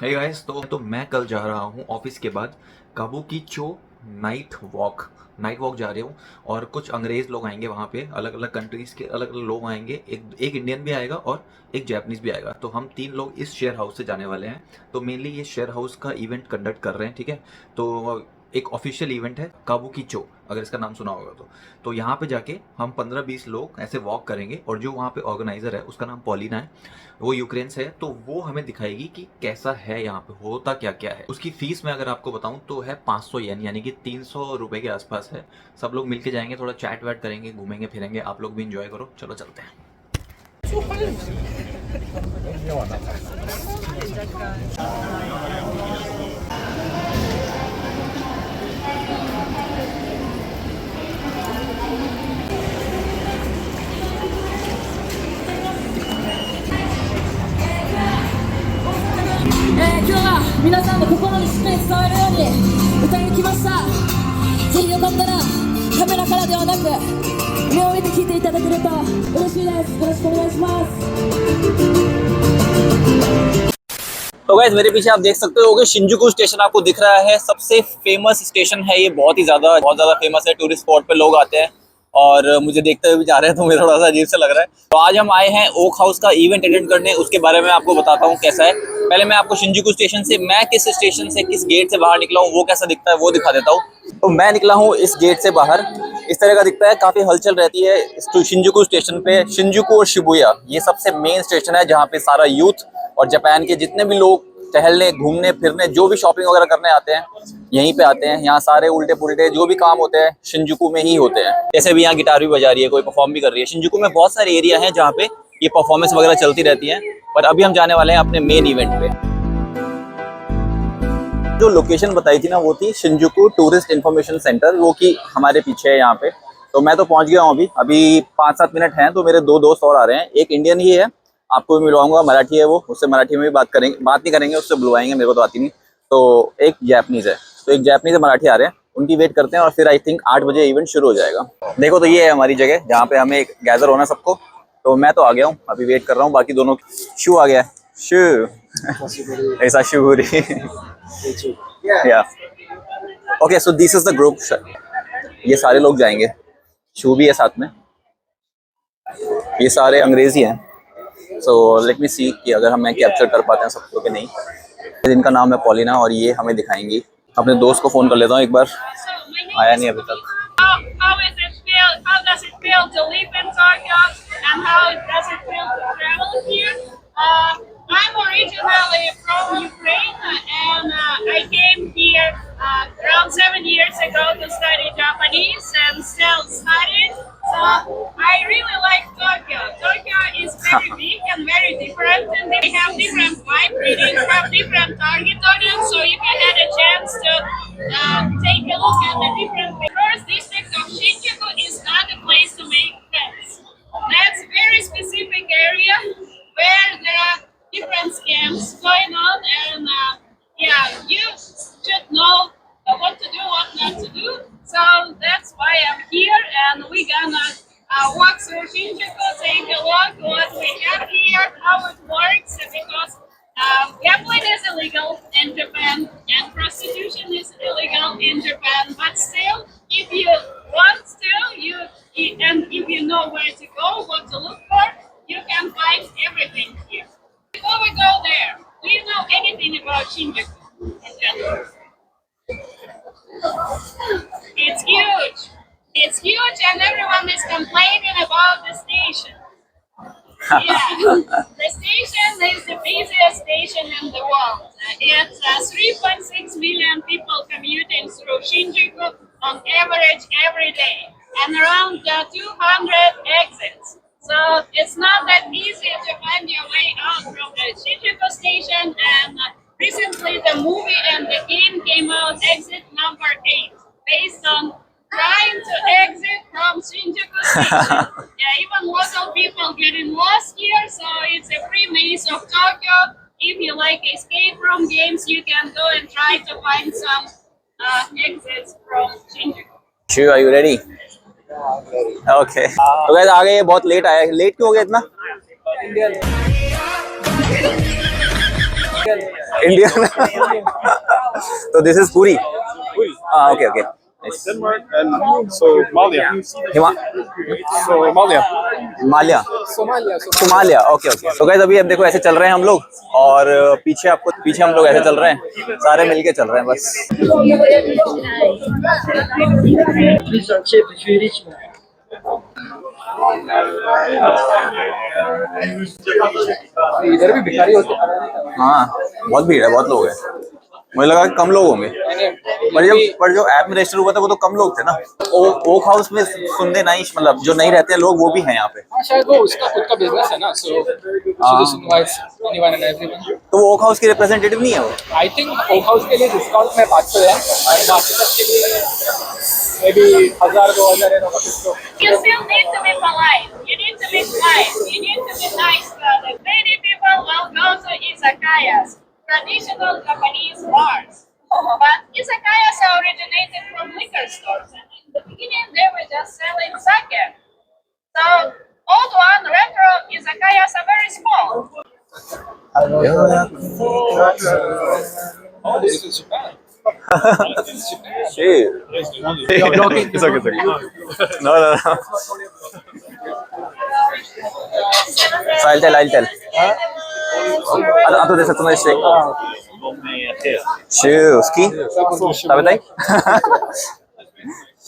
Hey guys, तो मैं कल जा रहा हूँ ऑफिस के बाद काबुकीचो नाइट वॉक जा रही हूँ। और कुछ अंग्रेज़ लोग आएंगे वहाँ पे, अलग अलग कंट्रीज़ के अलग अलग लोग आएंगे। एक इंडियन भी आएगा और एक जैपनीज़ भी आएगा। तो हम 3 लोग इस शेयर हाउस से जाने वाले हैं। तो मेनली ये शेयर हाउस का इवेंट कंडक्ट कर रहे हैं, ठीक है। तो एक ऑफिशियल इवेंट है काबुकीचो, अगर इसका नाम सुना होगा तो यहाँ पे जाके हम 15-20 लोग ऐसे वॉक करेंगे। और जो वहाँ पे ऑर्गेनाइज़र है उसका नाम पॉलिना है, वो यूक्रेन से है। तो वो हमें दिखाएगी कि कैसा है, यहाँ पे होता क्या क्या है। उसकी फीस मैं अगर आपको बताऊँ तो है 500 येन, यानी कि 300 रुपये के आसपास है। सब लोग मिलके जाएंगे, थोड़ा चैट वैट करेंगे, घूमेंगे फिरेंगे। आप लोग भी इंजॉय करो, चलो चलते हैं। तो गाइस मेरे पीछे आप देख सकते हो कि शिंजुकू स्टेशन आपको दिख रहा है। सबसे फेमस स्टेशन है ये, बहुत ज़्यादा फेमस है। टूरिस्ट स्पॉट पे लोग आते हैं और मुझे देखते हुए भी जा रहे हैं, तो मुझे थोड़ा सा अजीब सा लग रहा है। तो आज हम आए हैं ओक हाउस का इवेंट अटेंड करने, उसके बारे में आपको बताता हूँ कैसा है। पहले मैं आपको शिंजुकू स्टेशन से, मैं किस स्टेशन से किस गेट से बाहर निकला हूँ वो कैसा दिखता है वो दिखा देता हूँ। तो मैं निकला हूँ इस गेट से बाहर, इस तरह का दिखता है। काफी हलचल रहती है शिंजुकू स्टेशन पे। शिंजुकू और शिबुया ये सबसे मेन स्टेशन है, जहाँ पे सारा यूथ और जापान के जितने भी लोग टहलने, घूमने फिरने, जो भी शॉपिंग वगैरह करने आते हैं यहीं पे आते हैं। यहाँ सारे उल्टे पुल्टे जो भी काम होते हैं शिंजुकू में ही होते हैं। जैसे भी यहाँ गिटार भी बजा रही है, कोई परफॉर्म भी कर रही है। शिंजुकू में बहुत सारे एरिया हैं जहाँ पे ये परफॉर्मेंस वगैरह चलती रहती है। पर अभी हम जाने वाले हैं अपने मेन इवेंट पे। जो लोकेशन बताई थी ना वो थी शिंजुकू टूरिस्ट इन्फॉर्मेशन सेंटर, वो कि हमारे पीछे है यहाँ पे। तो मैं तो पहुँच गया हूँ अभी 5-7 मिनट हैं। तो मेरे 2 दोस्त और आ रहे हैं, एक इंडियन ही है, आपको भी मिलवाऊंगा, मराठी है वो, उससे मराठी में भी बात नहीं करेंगे, उससे बुलवाएंगे, मेरे को तो आती नहीं। तो एक जैपनीज है, तो एक जैपनीज मराठी आ रहे हैं, उनकी वेट करते हैं। और फिर आई थिंक 8 बजे इवेंट शुरू हो जाएगा। देखो तो ये है हमारी जगह जहाँ पे हमें गैदर होना सबको। तो मैं तो आ गया हूँ, अभी वेट कर रहा हूँ। बाकी दोनों शू आ गया है, शू ऐसा शूरी या okay. So this is the group, ये सारे लोग जाएंगे। शू भी है साथ में, ये सारे अंग्रेजी हैं। सो लेट मी सी कि अगर हमें कैप्चर कर पाते हैं सबको कि नहीं। इनका नाम है पॉलिना और ये हमें दिखाएंगी। अपने दोस्त को फ़ोन कर लेता हूँ एक बार, आया नहीं अभी तक। I'm originally from Ukraine and I came here around 7 years ago to study Japanese and still studying. So I really like Tokyo. Tokyo is very big and very different, and they have different vibe reading, have different target audience. So if you had a chance to take a look at the different first district of Shinjuku is not a place to make friends. That's a very specific area where there are different scams going on, and yeah, you should know what to do, what not to do. So that's why I'm here, and we're gonna walk through Shinjuku, take a look what we have here, how it works, because gambling is illegal in Japan and prostitution is illegal in Japan. But still, if you want to, and if you know where to go, what to look for, you can find everything here. Before we go there, do you know anything about Shinjuku in general? It's huge. It's huge, and everyone is complaining about the station. Yeah, the station is the busiest station in the world. It's 3.6 million people commuting through Shinjuku on average every day, and around 200 exits. So it's not that easy to find your way out from the Shinjuku station, and recently the movie and the game came out, Exit number 8, based on trying to exit from Shinjuku station. Yeah, even local people getting lost here, so it's a free maze of Tokyo. If you like escape room games, you can go and try to find some exits from Shinjuku. Sure, are you ready? Okay तो guys आ गए, बहुत late आया। Late क्यों हो गया इतना? Indian. So this is Puri. Okay, okay. Nice. Denmark and so Malia. Hima- So Malia. Mallya Somalia okay okay तो guys अभी अब देखो ऐसे चल रहे हैं हम लोग और पीछे हम लोग ऐसे चल रहे हैं सारे मिलके चल रहे हैं बस इधर भी भिखारी होते हैं। हाँ बहुत भीड़ है बहुत लोग हैं मुझे लगा कि कम लोग होंगे पर जो ऐप में रजिस्टर हुआ था वो तो कम लोग थे ना ओक हाउस में सुनते नहीं मतलब जो नहीं रहते हैं लोग वो भी हैं यहाँ पे हाँ, शायद वो उसका खुद का बिजनेस है ना सो एनीवन एंड एवरीवन। तो वो ओक हाउस की रिप्रेजेंटेटिव नहीं है वो आई थिंक ओक हाउस के लिए डिस्काउंट में 500 है और बाकी सबके लिए मे बी 1000-2000 है तो You still need to be polite. You need to be kind. You need to be nice to others. Many people will go to izakayas, traditional Japanese bars. But izakayas originated from liquor stores. And in the beginning, they were just selling sake. So, old one, retro izakayas are very small. Oh, this is Japan. Shit. It's okay. No. So I'll tell. तो जैसे तुम्हें ski बताई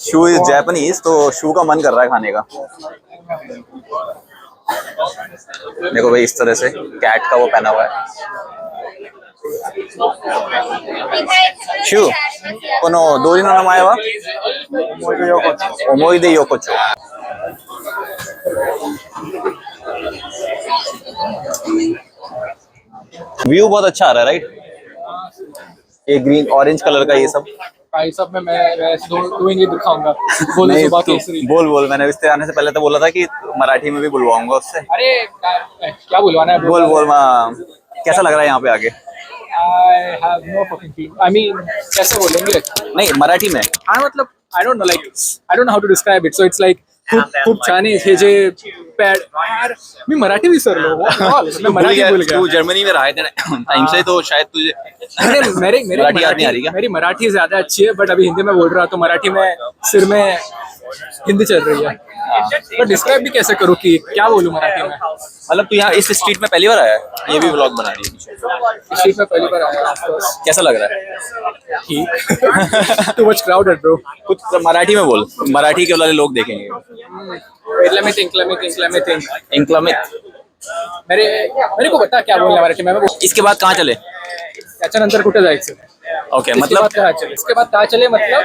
शू is Japanese तो शू का मन कर रहा है खाने का देखो भाई इस तरह से कैट का वो पहना हुआ है शू कोनो दोरी नो नाम आया ओमोइदे योकोचो व्यू बहुत अच्छा आ रहा है राइट ये ग्रीन ऑरेंज कलर का ये सब भाई सब में मैं दो इंग्लिश दिखाऊंगा बोलो सुबह केसरी बोल मैंने इससे आने से पहले तो बोला था कि मराठी में भी बुलवाऊंगा उससे अरे क्या बुलवाना है बोल कैसा लग रहा है यहाँ पे आगे I have no fucking clue. I mean, कैसे बोलेंगे? नहीं मराठी में हाँ मतलब I don't know like I don't know how to describe it. So it's like खूप छान आहे हे जे पॅड यार मी मराठी विसरलो मैं मराठी भूल गया तू जर्मनी में रहा है टाइम से तो शायद तुझे मेरी मराठी ज्यादा अच्छी है बट अभी हिंदी में बोल रहा तो मराठी में सिर में हिंदी चल रही है बट डिस्क्राइब भी कैसे करूँ कि क्या बोलूँ मराठी में मतलब तू यहाँ इस स्ट्रीट में पहली बार आया है ये भी व्लॉग बना रही है स्ट्रीट में पहली बार आया कैसा लग रहा है ठीक टू मच क्राउडेड ब्रो कुछ मराठी में बोल मराठी के वाले लोग देखेंगे let me think मेरे को बता क्या बोलना मराठी में इसके बाद कहाँ चले त्याच्यानंतर कुठे जायचं ओके मतलब इसके बाद कहाँ चले मतलब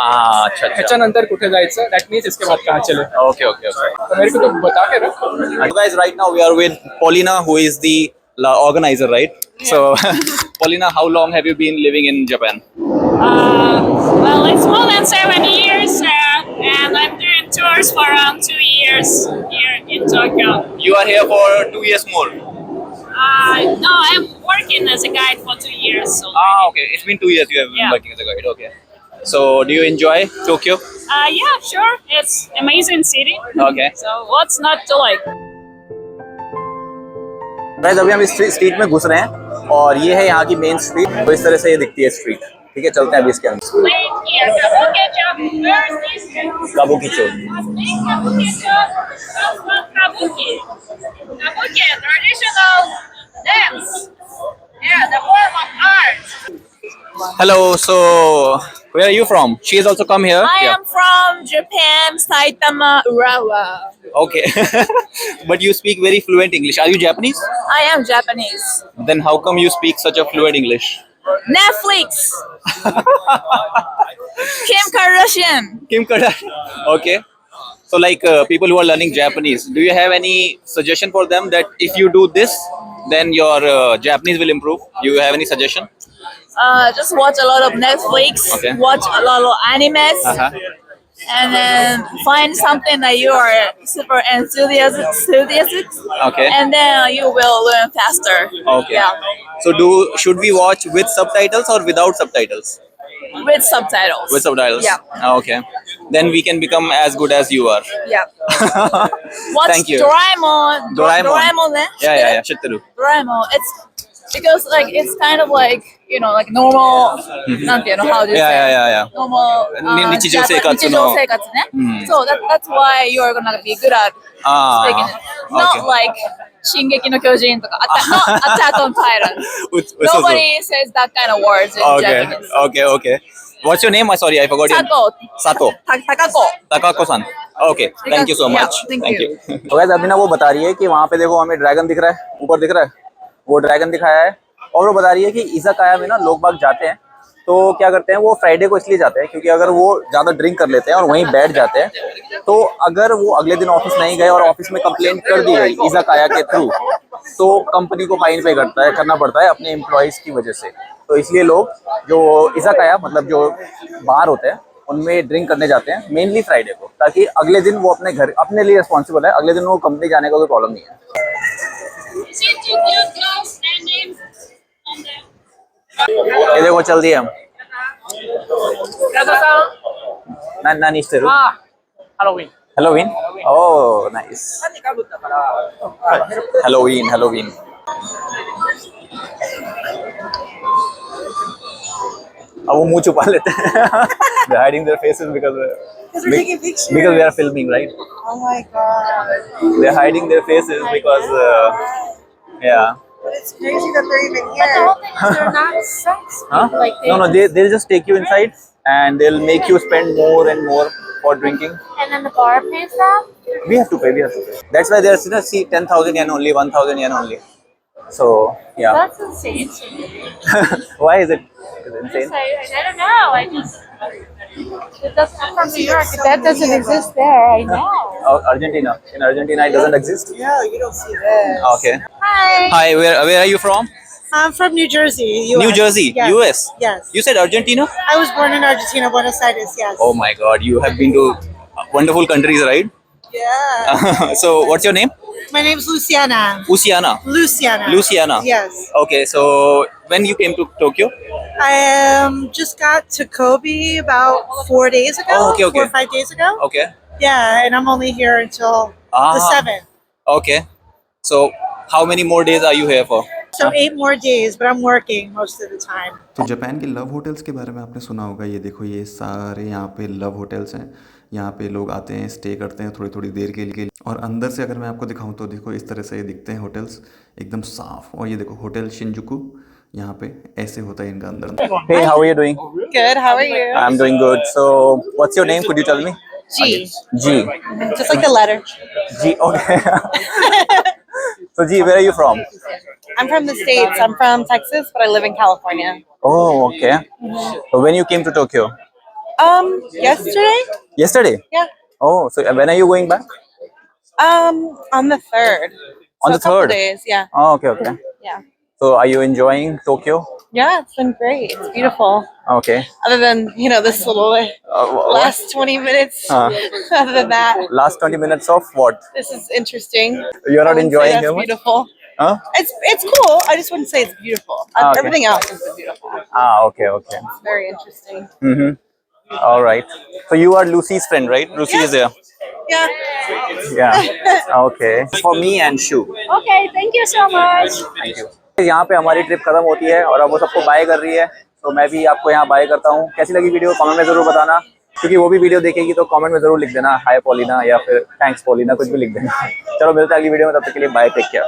अच्छा त्याच्यानंतर कुठे जायचं दॅट मीन्स इसके बाद कहाँ चले ओके तो मेरे को तो बता के रख guys right now we are with Paulina who is the organizer right so Paulina how long have you been living in Japan Well, it's more than 7 years, and I'm doing tours for around 2 years here in Tokyo. you are here for 2 years more No, I'm working as a guide for 2 years. So okay it's been 2 years you have been Yeah. working as a guide okay so do you enjoy Tokyo yeah, sure. It's amazing city. okay So what's not to like? Guys अभी हम इस street में घुस रहे हैं और ये है यहाँ की मेन स्ट्रीट तो इस तरह से ये दिखती है स्ट्रीट ठीक है चलते हैं अभी इसके अंदर Wait here, Kabuki-cho. Where is this? Kabuki Chowk Kabuki-cho. That's not Kabuki. Kabuki, traditional dance. Yeah, the form of art. hello so where are you from she has also come here I am from Japan, Saitama, Urawa. okay but you speak very fluent English are you Japanese I am Japanese. then how come you speak such a fluent English Netflix. Kim Kardashian. Kim Kardashian okay so like people who are learning Japanese do you have any suggestion for them that if you do this then your Japanese will improve do you have any suggestion Just watch a lot of Netflix. Okay. Watch a lot of animes. And then find something that you are super enthusiastic. Okay. And then you will learn faster. Okay. Yeah. So should we watch with subtitles or without subtitles? With subtitles. With subtitles. Yeah. Okay. Then we can become as good as you are. Yeah. Watch Thank you. Doraemon. Doraemon. Doraemon. Yeah. Shitteru. Doraemon. It's because like it's kind of like like normal. How do you Yeah, say? yeah, yeah, yeah. Normal. 日常生活の。日常生活ね。So that's why you're gonna be good at speaking it. Not Okay. like 進撃の巨人とか not Attack on Titan. Nobody says that kind of words in Okay, Japanese. okay, okay. What's your name? Sorry, I forgot your name. Sato. Sato. Takako. Takako-san. Okay, thank you so Yeah, much. thank Thank you. you. तो वैसे अभी ना वो बता रही है कि वहाँ पे देखो हमें ड्रैगन दिख रहा है, ऊपर दिख रहा है, वो ड्रैगन दिखाया है, और वो बता रही है कि इज़ाकाया में ना लोग बाग जाते हैं तो क्या करते हैं, वो फ्राइडे को इसलिए जाते हैं क्योंकि अगर वो ज़्यादा ड्रिंक कर लेते हैं और वहीं बैठ जाते हैं तो अगर वो अगले दिन ऑफिस नहीं गए और ऑफिस में कंप्लेंट कर दी गई इज़ाकाया के थ्रू तो कंपनी को फाइन पे करना पड़ता है अपने एम्प्लॉयज़ की वजह से। तो इसलिए लोग जो इज़ाकाया मतलब जो बार होते हैं उनमें ड्रिंक करने जाते हैं मेनली फ्राइडे को, ताकि अगले दिन वो अपने घर अपने लिए रिस्पॉन्सिबल है, अगले दिन वो कंपनी जाने का कोई प्रॉब्लम नहीं है। ये देखो चल दिया नानी स्टेरू Halloween. Halloween. Oh, nice. Halloween. अब वो मुंह छुपा लेते हैं they're hiding their faces because we're taking pictures. because we are filming, right? Oh my god. They're hiding their faces because yeah. But it's crazy that they're even But the here. whole thing is they're not sex. Huh? Like No, they'll just take you inside and they'll make you spend more and more for drinking. And then the bar pays that. We have to pay. That's why there's 10,000 yen only, 1,000 yen only. So yeah. That's insane. Why is it insane? I don't know. I'm from New York. That doesn't exist there. I know. Oh, Argentina. In Argentina, it doesn't exist. Yeah, you don't see this. Okay. Hi. Hi, where are you from? I'm from New Jersey, US. New Jersey, Yes. US. Yes. You said Argentina? I was born in Argentina, Buenos Aires, yes. Oh my God, you have been to wonderful countries, right? Yeah. So, what's your name? My name's Luciana. Luciana. Luciana. Yes. Okay, so when you came to Tokyo? I just got to Kobe about 4 days ago. Oh, okay. 4 or 5 days ago. Okay. Yeah, and I'm only here until the 7th. Okay. So, how many more days are you here for? So 8 more days, but I'm working most of the time. तो Japan के love hotels के बारे में आपने सुना होगा। ये देखो, ये सारे यहाँ पे लव होटल्स हैं। यहाँ पे लोग आते हैं, स्टे करते हैं थोड़ी थोड़ी देर के लिए। और अंदर से अगर मैं आपको दिखाऊं तो देखो इस तरह से दिखते हैं होटल्स, एकदम साफ। और ये देखो होटल शिंजुकू, यहाँ पे ऐसे होता है इनका अंदर। Hey, how are you doing? Good, how are you? I'm doing good. So, what's your name? Could you tell me? G. G. Just like the letter. G. Okay. So, G, where are you from? I'm from the States. I'm from Texas, but I live in California. Oh, okay. So, when you came to Tokyo? Yesterday? Yesterday? Yeah. Oh, so when are you going back? On the 3rd. On the a couple 3rd? days, yeah. Oh, okay. Yeah. So, are you enjoying Tokyo? Yeah, it's been great. It's beautiful. Okay. Other than, this little last 20 minutes. Other than that, Last 20 minutes of what? this is interesting. You're I not wouldn't say enjoying that's it much? beautiful. Huh? It's cool. I just wouldn't say it's beautiful. Okay. Everything else has been beautiful. Okay. It's very interesting. Mm-hmm. All right. So, you are Lucy's friend, right? Lucy is there. Yeah. Yeah. Okay. For me and Shu. Okay, thank you so much. Thank you. यहाँ पे हमारी trip खत्म होती है और अब वो सबको बाय कर रही है, तो मैं भी आपको यहाँ बाय करता हूँ। कैसी लगी वीडियो कमेंट में जरूर बताना, क्योंकि वो भी वीडियो देखेगी तो कमेंट में जरूर लिख देना हाय पॉलिना या फिर थैंक्स पॉलिना, कुछ भी लिख देना। चलो मिलते हैं अगली वीडियो में, तब तक के लिए बाय, टेक केयर।